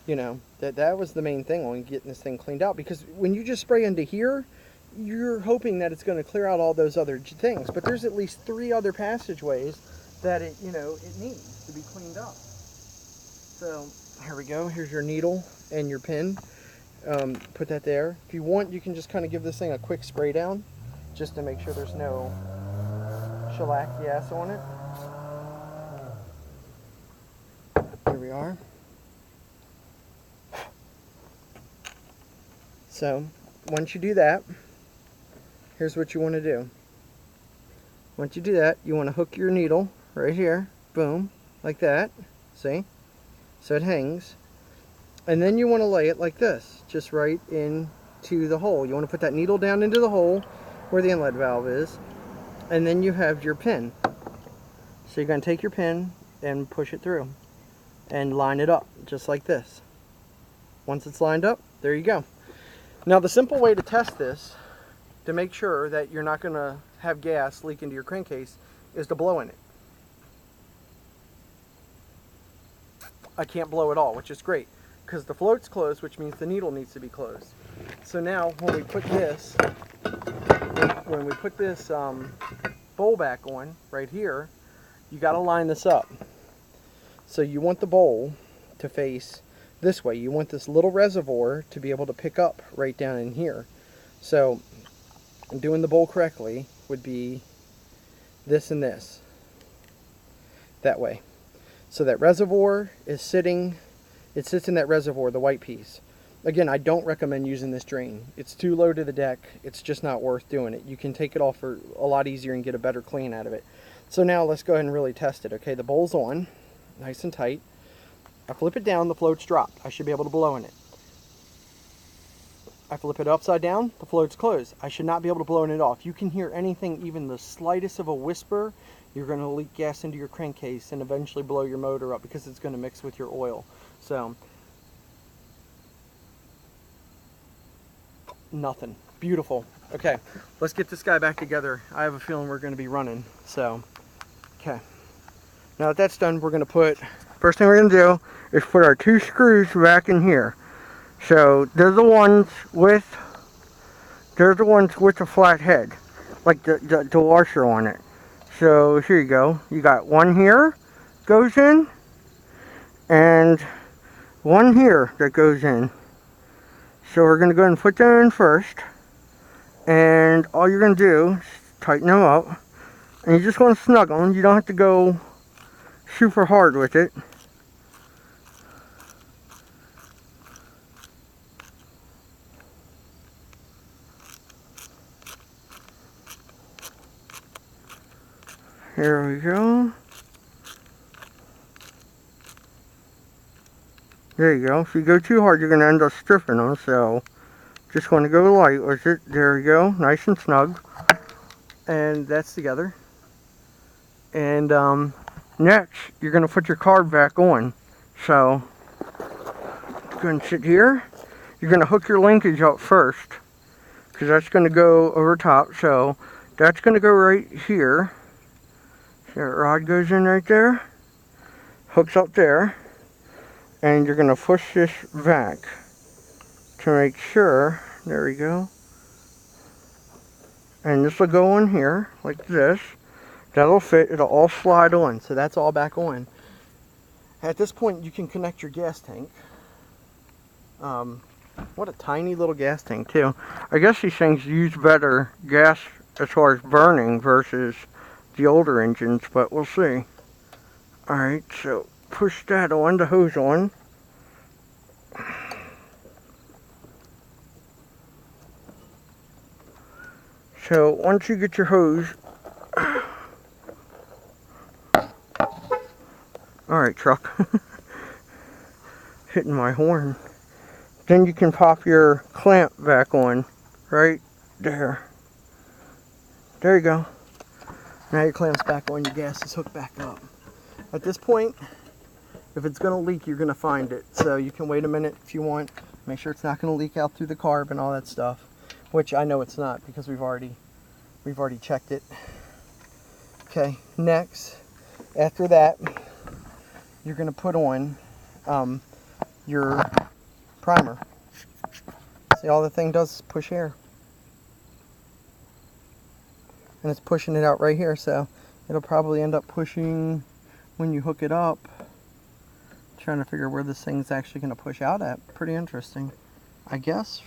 You know, that was the main thing on getting this thing cleaned out, because when you just spray into here, you're hoping that it's going to clear out all those other things, but there's at least 3 other passageways that it needs to be cleaned up. So here we go. Here's your needle and your pin. Put that there. If you want, you can just kind of give this thing a quick spray down, just to make sure there's no shellac gas on it. Here we are. So once you do that, here's what you want to do. Once you do that, you want to hook your needle right here, boom, like that, see? So it hangs. And then you want to lay it like this, just right into the hole. You want to put that needle down into the hole where the inlet valve is, and then you have your pin. So you're going to take your pin and push it through and line it up, just like this. Once it's lined up, there you go. Now the simple way to test this, to make sure that you're not going to have gas leak into your crankcase, is to blow in it. I can't blow at all, which is great, because the float's closed, which means the needle needs to be closed. So now when we put this, bowl back on right here, you got to line this up. So you want the bowl to face this way. You want this little reservoir to be able to pick up right down in here. So doing the bowl correctly would be this and this, that way. So that reservoir is sitting, it sits in that reservoir, the white piece. Again, I don't recommend using this drain. It's too low to the deck. It's just not worth doing it. You can take it off for a lot easier and get a better clean out of it. So now let's go ahead and really test it. Okay, the bowl's on, nice and tight. I flip it down, the float's dropped. I should be able to blow in it. I flip it upside down, the float's closed. I should not be able to blow it off. You can hear anything, even the slightest of a whisper, you're going to leak gas into your crankcase and eventually blow your motor up, because it's going to mix with your oil. So, nothing. Beautiful. Okay, let's get this guy back together. I have a feeling we're going to be running. So, okay. Now that that's done, we're going to put, first thing we're going to do is put our 2 screws back in here. So they're the ones with the flat head, like the washer on it. So here you go. You got one here goes in, and one here that goes in. So we're going to go ahead and put that in first, and all you're going to do is tighten them up, and you just want to snug them. You don't have to go super hard with it. Here we go. There you go. If you go too hard, you're going to end up stripping them. So just want to go light with it. There we go. Nice and snug. And that's together. And next, you're going to put your carb back on. So go and sit here. You're going to hook your linkage up first, because that's going to go over top. So that's going to go right here. That rod goes in right there, hooks up there, and you're going to push this back to make sure, there we go, and this will go on here like this. That'll fit, it'll all slide on, so that's all back on. At this point you can connect your gas tank. What a tiny little gas tank too. I guess these things use better gas as far as burning versus the older engines, but we'll see. Alright, so push that on, the hose on. So once you get your hose, alright truck, hitting my horn, then you can pop your clamp back on, right there. There you go. Now your clamp's back on, your gas is hooked back up. At this point, if it's going to leak, you're going to find it. So you can wait a minute if you want. Make sure it's not going to leak out through the carb and all that stuff. Which I know it's not, because we've already checked it. Okay, next, after that, you're going to put on your primer. See, all the thing does is push air. And it's pushing it out right here, so it'll probably end up pushing when you hook it up. Trying to figure where this thing's actually going to push out at. Pretty interesting. I guess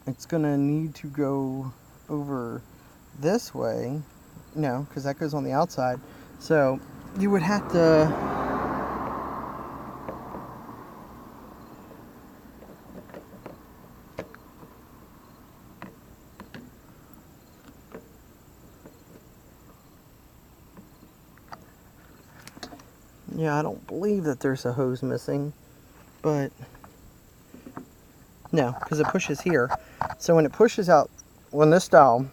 it's going to need to go over this way. No, because that goes on the outside. So you would have to... Yeah, I don't believe that there's a hose missing, but no, because it pushes here. So when it pushes out, when this dowel,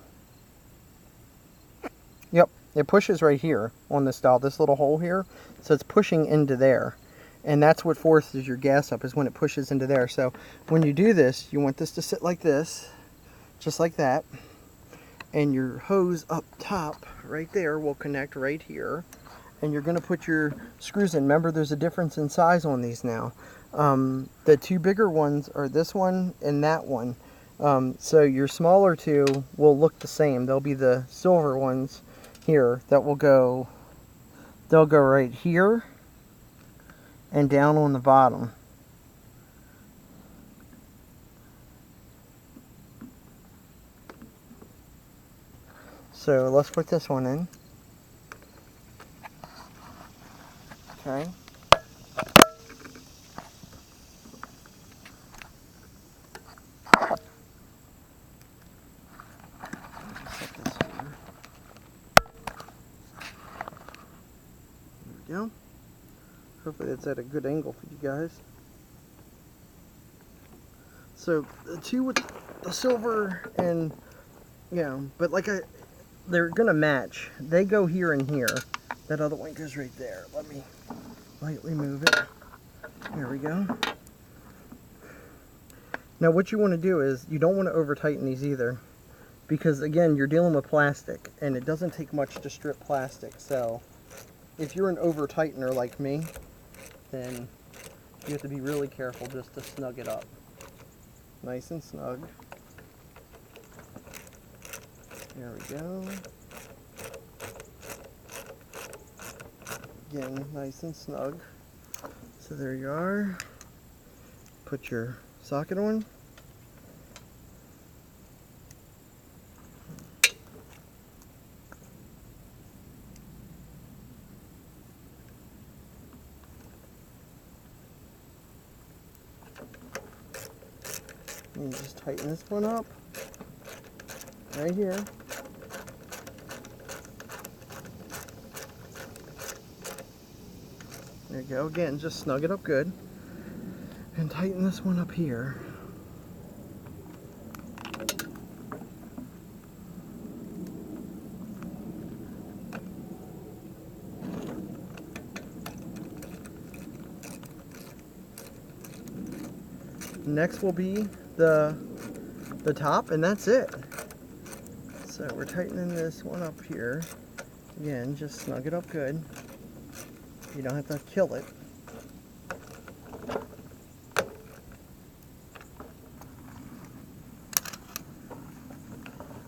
yep, it pushes right here on this dowel, this little hole here. So it's pushing into there. And that's what forces your gas up, is when it pushes into there. So when you do this, you want this to sit like this, just like that. And your hose up top, right there, will connect right here. And you're going to put your screws in. Remember, there's a difference in size on these now. The two bigger ones are this one and that one. So your smaller two will look the same. They'll be the silver ones here that will go, they'll go right here and down on the bottom. So let's put this one in. Okay. There we go. Hopefully that's at a good angle for you guys. So the two with the silver and, but like they're gonna match. They go here and here. That other one goes right there. Let me lightly move it. There we go. Now what you want to do is, you don't want to over tighten these either, because again, you're dealing with plastic and it doesn't take much to strip plastic. So if you're an over tightener like me, then you have to be really careful just to snug it up. Nice and snug. There we go. Again, nice and snug. So there you are. Put your socket on. And just tighten this one up right here. There you go. Again, just snug it up good. And tighten this one up here. Next will be the top, and that's it. So we're tightening this one up here. Again, just snug it up good. You don't have to kill it.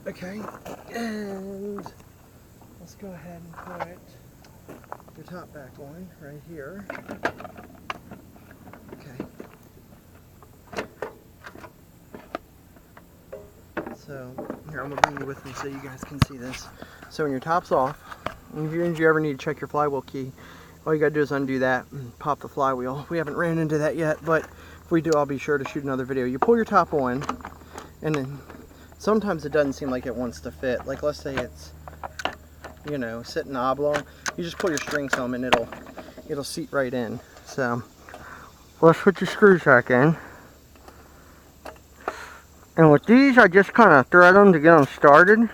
Okay, and let's go ahead and put your top back on right here. Okay. So here, I'm gonna bring you with me so you guys can see this. So when your top's off, and if you ever need to check your flywheel key, all you gotta do is undo that and pop the flywheel. We haven't ran into that yet, but if we do, I'll be sure to shoot another video. You pull your top on, and then sometimes it doesn't seem like it wants to fit. Like, let's say it's, sitting oblong. You just pull your strings home and it'll seat right in. So let's put your screws back in. And with these, I just kind of thread them to get them started.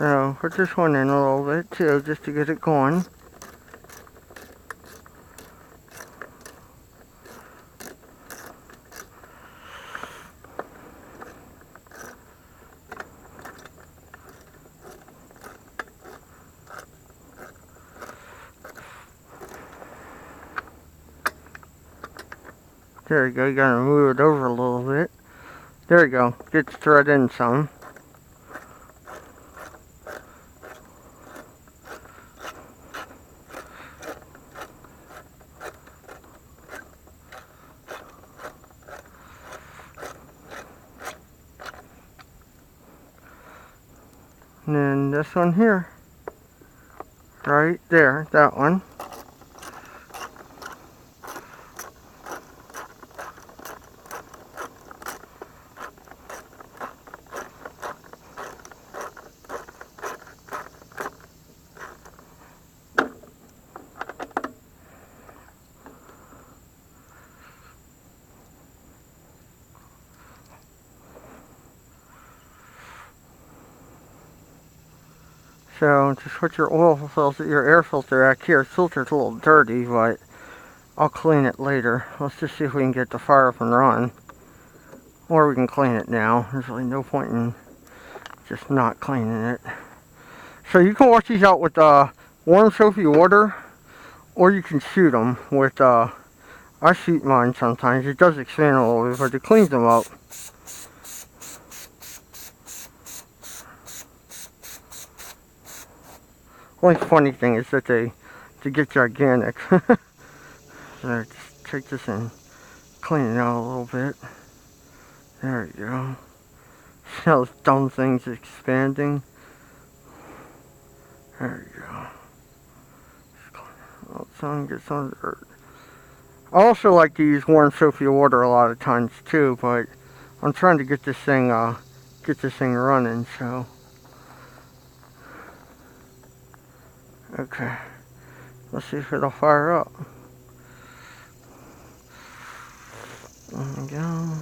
So put this one in a little bit too, just to get it going. There you go, you gotta move it over a little bit. There you go, get the thread in some. And then this one here, right there, that one. So just put your oil filter, your air filter back here. The filter's a little dirty, but I'll clean it later. Let's just see if we can get the fire up and run. Or we can clean it now. There's really no point in just not cleaning it. So you can wash these out with warm soapy water, or you can shoot them with, I shoot mine sometimes. It does expand a little bit, but it cleans them up. Only funny thing is that they get gigantic. So just take this and clean it out a little bit. There you go. See how those dumb thing's expanding? There you go. Oh, some get some dirt. I also like to use warm soapy water a lot of times too, but I'm trying to get this thing running, so. Okay, let's see if it'll fire up. There we go.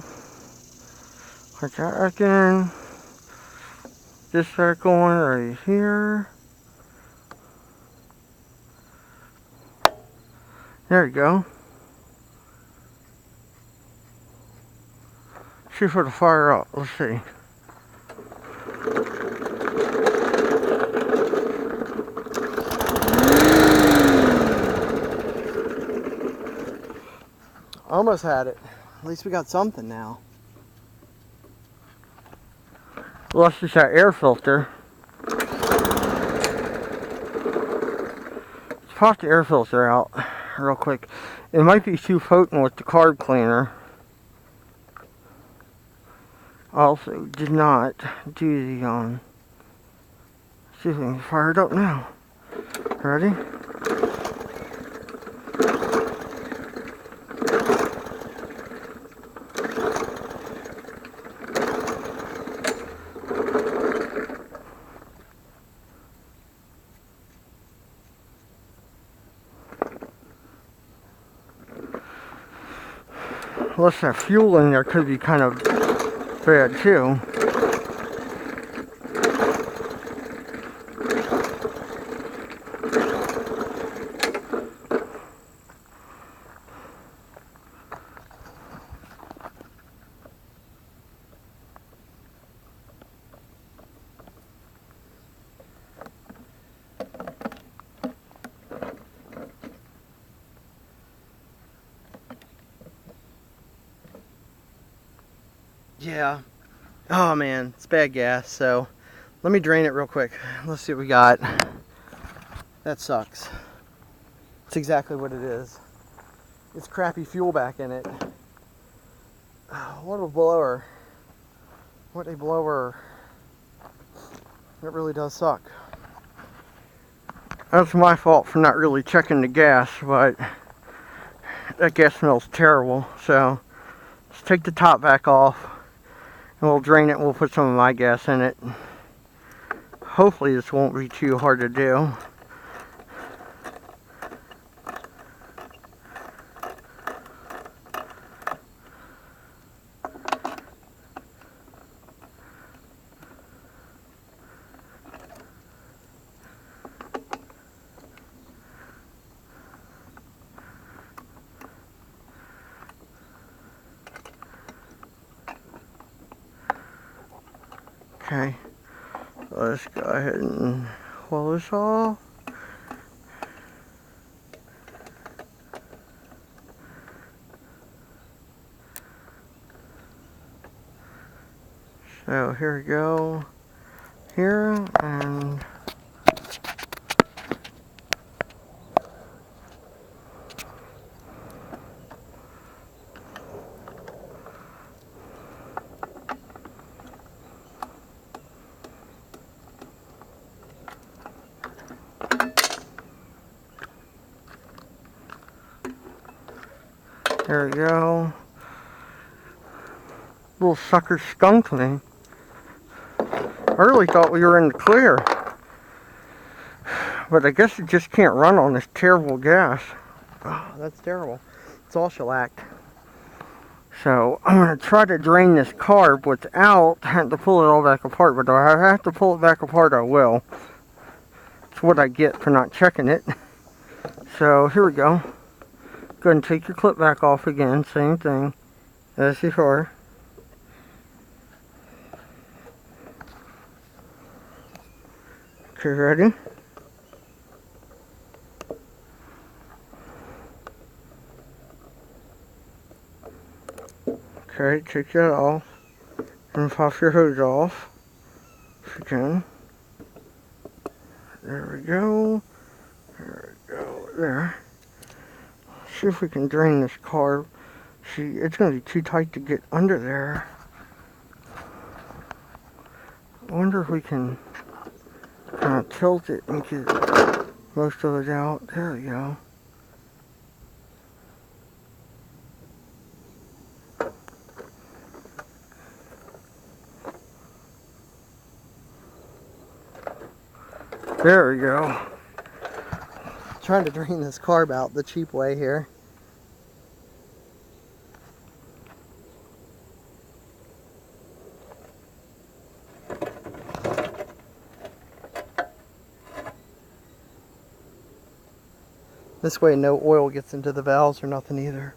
Put that back in. This back going right here. There you go. See if it'll fire up. Let's see. Almost had it. At least we got something now. Well, that's just that air filter. Let's pop the air filter out real quick. It might be too potent with the carb cleaner. Also, did not do the, see if we can fire it up now. Ready? Unless that fuel in there could be kind of bad too. Yeah. Oh man, it's bad gas, so let me drain it real quick. Let's see what we got. That sucks. It's exactly what it is. It's crappy fuel back in it. What a blower. What a blower. It really does suck. That's my fault for not really checking the gas, but that gas smells terrible. So let's take the top back off. And we'll drain it and we'll put some of my gas in it. Hopefully this won't be too hard to do. Okay, let's go ahead and pull this off. So here we go, here, and there we go. Little sucker skunked me. I really thought we were in the clear. But I guess it just can't run on this terrible gas. Oh, that's terrible. It's all shellacked. So I'm going to try to drain this carb without having to pull it all back apart. But if I have to pull it back apart, I will. It's what I get for not checking it. So here we go. Go ahead and take your clip back off again. Same thing as before. Okay, ready? Okay, take that off and pop your hose off if you can. There we go. There we go. There. Let's see if we can drain this carb. See, it's going to be too tight to get under there. I wonder if we can kind of tilt it and get most of it out. There we go. There we go. Trying to drain this carb out the cheap way here. This way no oil gets into the valves or nothing either.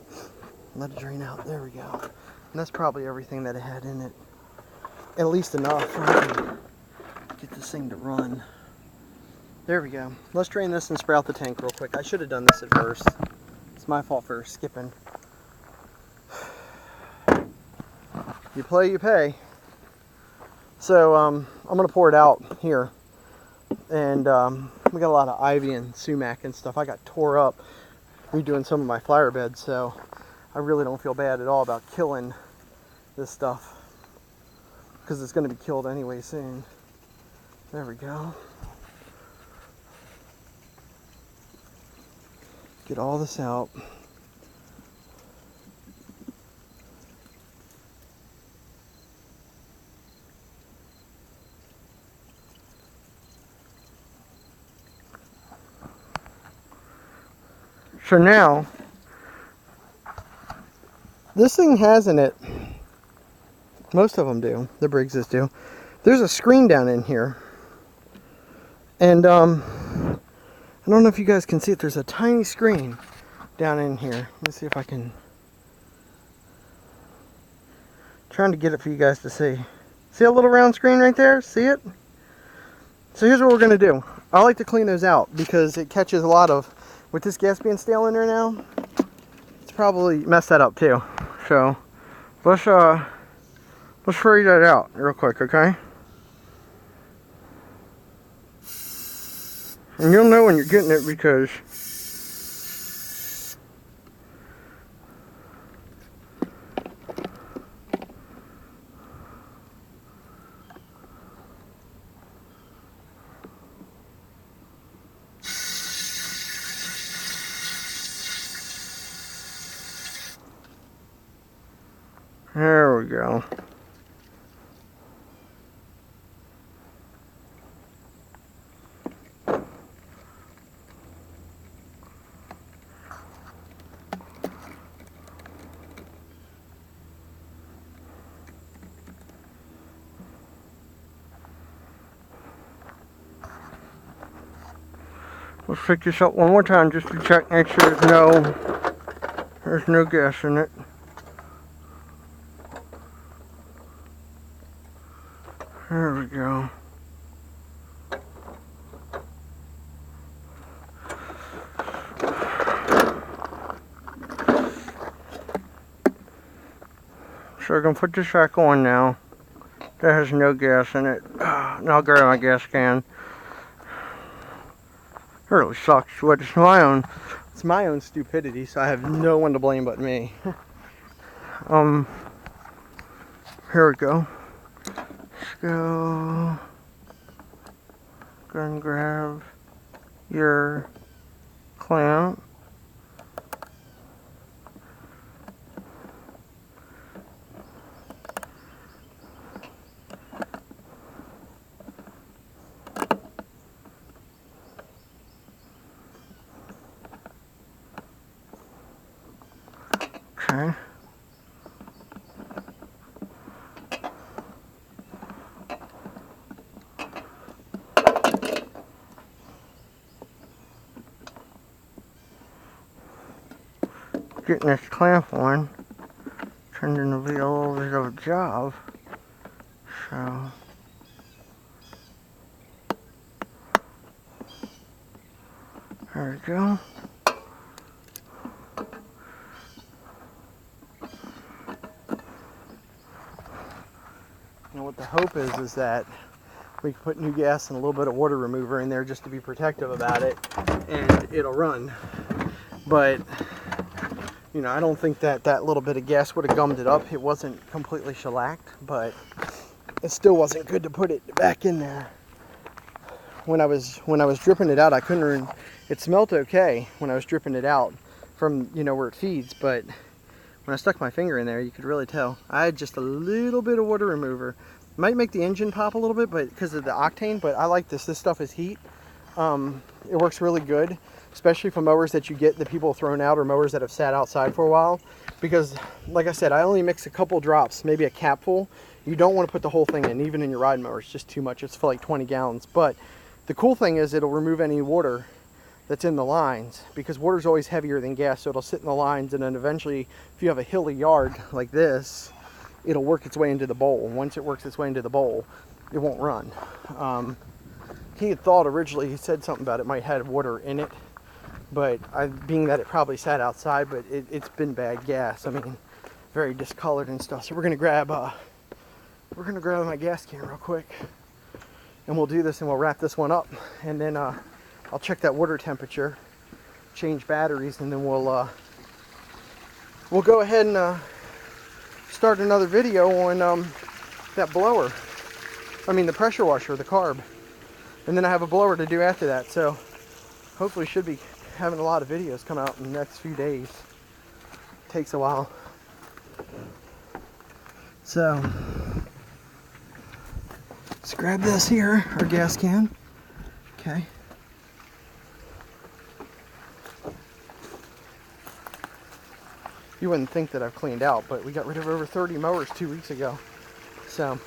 Let it drain out. There we go. And that's probably everything that it had in it. At least enough for I can get this thing to run. There we go. Let's drain this and spray out the tank real quick. I should have done this at first. It's my fault for skipping. You play, you pay. So I'm going to pour it out here. And we got a lot of ivy and sumac and stuff. I got tore up redoing some of my flower beds, so I really don't feel bad at all about killing this stuff, because it's going to be killed anyway soon. There we go. Get all this out. So now, this thing has in it, most of them do, the Briggses do, there's a screen down in here. And I don't know if you guys can see it, there's a tiny screen down in here. Let me see if I can, trying to get it for you guys to see. See a little round screen right there? See it? So here's what we're going to do. I like to clean those out because it catches a lot of, with this gas being stale in there now, it's probably messed that up too. So let's spray that out real quick, okay? And you'll know when you're getting it because there we go. Let's pick this up one more time just to check, make sure there's no gas in it. There we go. So we're going to put this back on now. That has no gas in it. Now I'll grab my gas can. It really sucks, but it's my own stupidity, so I have no one to blame but me. Here we go. Let's go and grab your clamp. Okay. Getting this clamp on turned into be a little bit of a job. So there we go. And what the hope is that we can put new gas and a little bit of water remover in there just to be protective about it, and it'll run. But you know, I don't think that little bit of gas would have gummed it up. It wasn't completely shellacked, but it still wasn't good to put it back in there. When I was dripping it out, I couldn't. It smelled okay when I was dripping it out from, you know, where it feeds, but when I stuck my finger in there, you could really tell. I had just a little bit of water remover. Might make the engine pop a little bit, but because of the octane. But I like this. This stuff is heat. It works really good, especially for mowers that you get the people thrown out or mowers that have sat outside for a while. Because, like I said, I only mix a couple drops, maybe a capful. You don't want to put the whole thing in, even in your ride mower. It's just too much. It's for like 20 gallons. But the cool thing is it'll remove any water that's in the lines, because water is always heavier than gas, so it'll sit in the lines, and then eventually, if you have a hilly yard like this, it'll work its way into the bowl. Once it works its way into the bowl, it won't run. He had thought originally, he said something about it might have water in it, but being that it probably sat outside, but it's been bad gas. I mean, very discolored and stuff. So we're gonna grab my gas can real quick, and we'll do this, and we'll wrap this one up, and then I'll check that water temperature, change batteries, and then we'll go ahead and start another video on that blower. I mean the pressure washer, the carb. And then I have a blower to do after that, so hopefully should be having a lot of videos come out in the next few days. Takes a while. So let's grab this here, our gas can. Okay. You wouldn't think that I've cleaned out, but we got rid of over 30 mowers 2 weeks ago. So,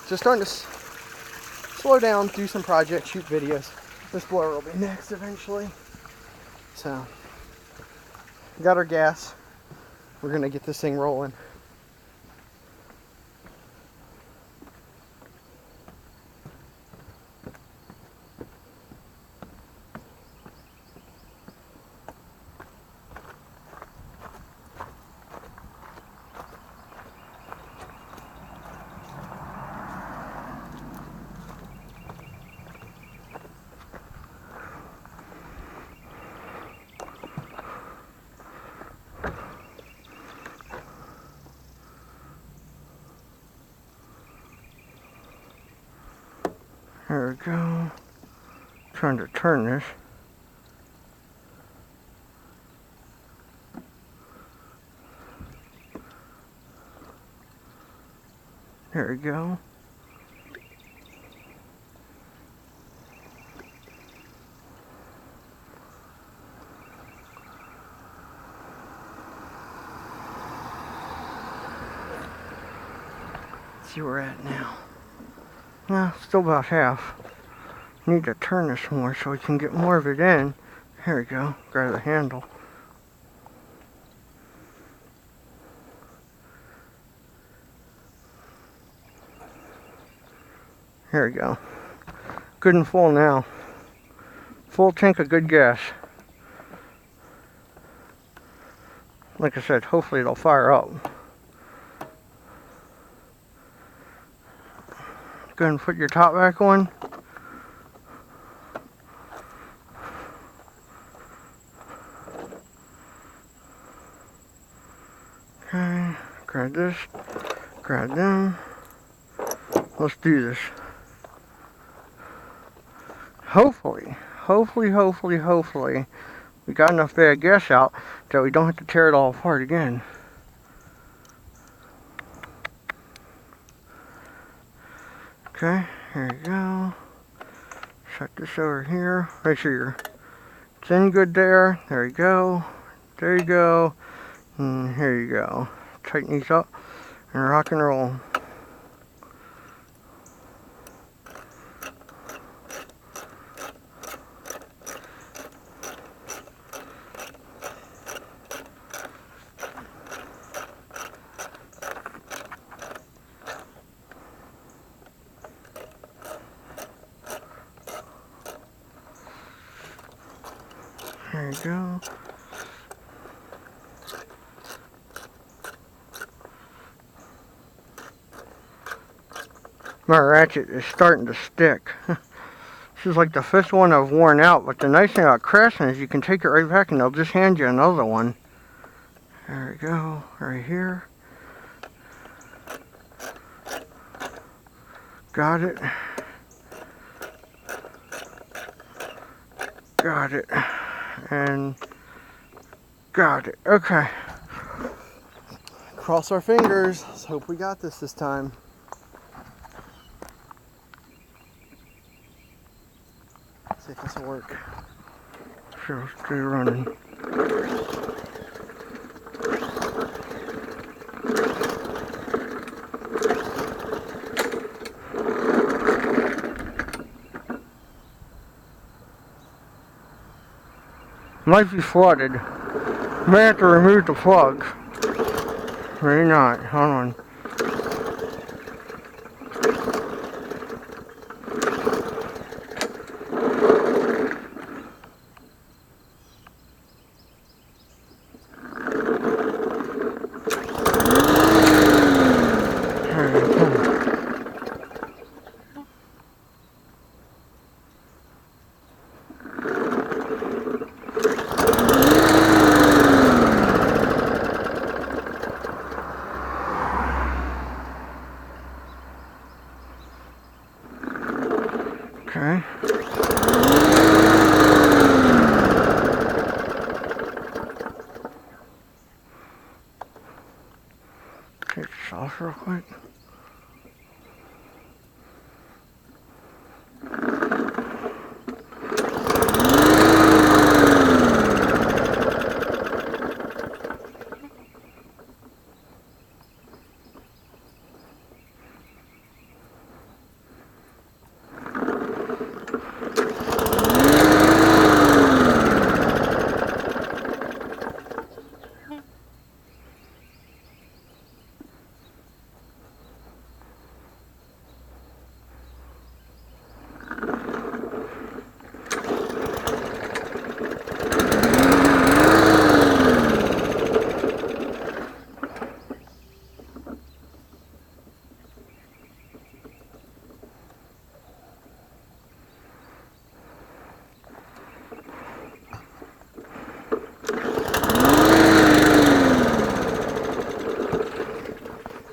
just starting to slow down, do some projects, shoot videos. This blower will be next eventually. So, got our gas. We're gonna get this thing rolling. There we go. Trying to turn this. There we go. Let's see where we're at now. Well, still about half. Need to turn this more so we can get more of it in. Here we go. Grab the handle. There we go. Good and full now. Full tank of good gas. Like I said, hopefully it'll fire up. Go ahead and put your top back on. Okay, grab this, grab them. Let's do this. Hopefully, we got enough bad gas out that we don't have to tear it all apart again. Okay, here you go. Set this over here. Make sure it's in good there. There you go. There you go. And here you go. Tighten these up and rock and roll. There you go. My ratchet is starting to stick. This is like the 5th one I've worn out, but the nice thing about Craftsman is you can take it right back and they'll just hand you another one. There we go, right here. Got it. Got it. And got it. Okay. Cross our fingers. Let's hope we got this time. See if this will work. Sure, stay running. Might be flooded. May have to remove the plug. Maybe not. Hold on. Okay. Take this off real quick.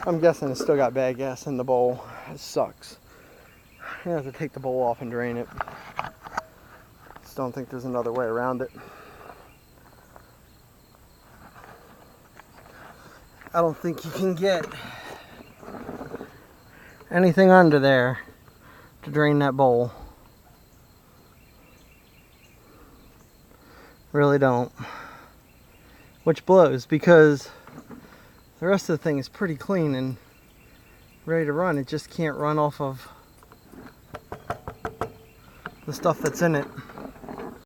I'm guessing it's still got bad gas in the bowl. It sucks. You have to take the bowl off and drain it. Just don't think there's another way around it. I don't think you can get anything under there to drain that bowl. Really don't. Which blows, because the rest of the thing is pretty clean and ready to run. It just can't run off of the stuff that's in it.